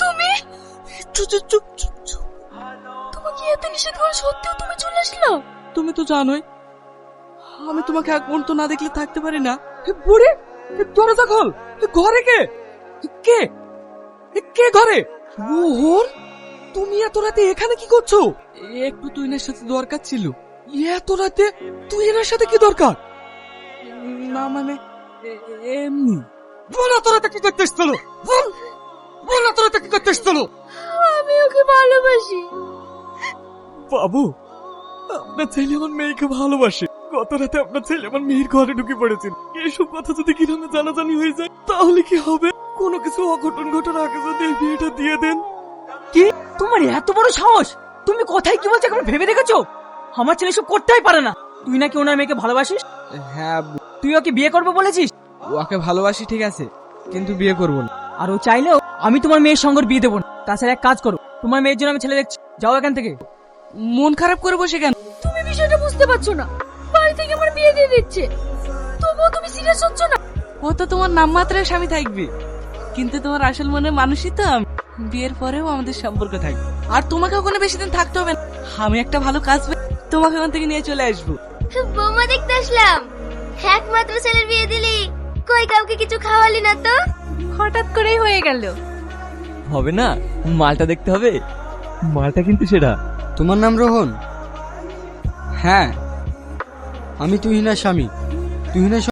তুমি চুপ চুপ চুপ চুপ চুপ। তোমাকে এত নিষেধ করা সত্ত্বেও তুমি চলে আসলো। তুমি তো জানোই আমি তোমাকে এক মুহূর্ত না দেখলে থাকতে পারি না। বুড়ি, দরজা খোল। ঘরে কে কে কে ঘরে? ওর, তুমি এত রাতে এখানে কি করছো? একটু তুহিনের সাথে দরকার ছিল। এত রাতে তুহিনের সাথে কি দরকার? না মানে এমনি। বল এত রাতে কি করতে এসেছিল? বল বল এত রাতে কি করতে এসেছিল? আমি ওকে ভালোবাসি। বাবু, আপনার ছেলে আমার মেয়েকে ভালোবাসে। গত রাতে আপনার ছেলে আমার মেয়ের ঘরে ঢুকে পড়েছিল। এইসব কথা যদি গ্রামে জানাজানি হয়ে যায় তাহলে কি হবে? কোনো কিছু অঘটন ঘটার আগে যদি এই বিয়েটা দিয়ে দেন। কি, তোমার এত বড় সাহস? তুমি কোথায় কি বলছো একবার ভেবে দেখেছো? আমার ছেলে সব করতেই পারে না। তুই নাকি ওনার মেয়েকে ভালোবাসিস? হ্যাঁ, তুই ওকে বিয়ে করবে বলেছিস? ওকে ভালোবাসি ঠিক আছে, কিন্তু বিয়ে করব না। আর ও চাইলেও আমি তোমার মেয়ের সঙ্গে বিয়ে দেবো না। তাছাড়া এক কাজ করো, তোমার মেয়ের জন্য আমি ছেলে দেখছি, যাও এখান থেকে। মন খারাপ করে বসে কেন? তুমি বিষয়টা বুঝতে পারছো না। বাড়ি থেকে আমার বিয়ে দিয়ে দিচ্ছে, তবুও তুমি সিরিয়াস হচ্ছ না। ও তো তোমার নাম মাত্রায় স্বামী থাকবে, কিন্তু তোমার আসল মনে মানুষই তো আমি। বিয়ের পরেও আমাদের সম্পর্ক থাকবে। আর তোমাকে ওখানে বেশি দিন থাকতে হবে না। আমি একটা ভালো কাজ পেয়ে তোমাকে ওখান থেকে নিয়ে চলে আসবো। বৌমা দেখতে আসলাম। একমাত্র ছেলের বিয়ে দিলি, কই কাউকে কিছু খাওয়ালি না তো? হঠাৎ করেই হয়ে গেল। হবে না, মালটা দেখতে হবে। মালটা কিন্তু সেটা। তোমার নাম রোহন? হ্যাঁ, আমি তুহিনার স্বামী। তুহিনার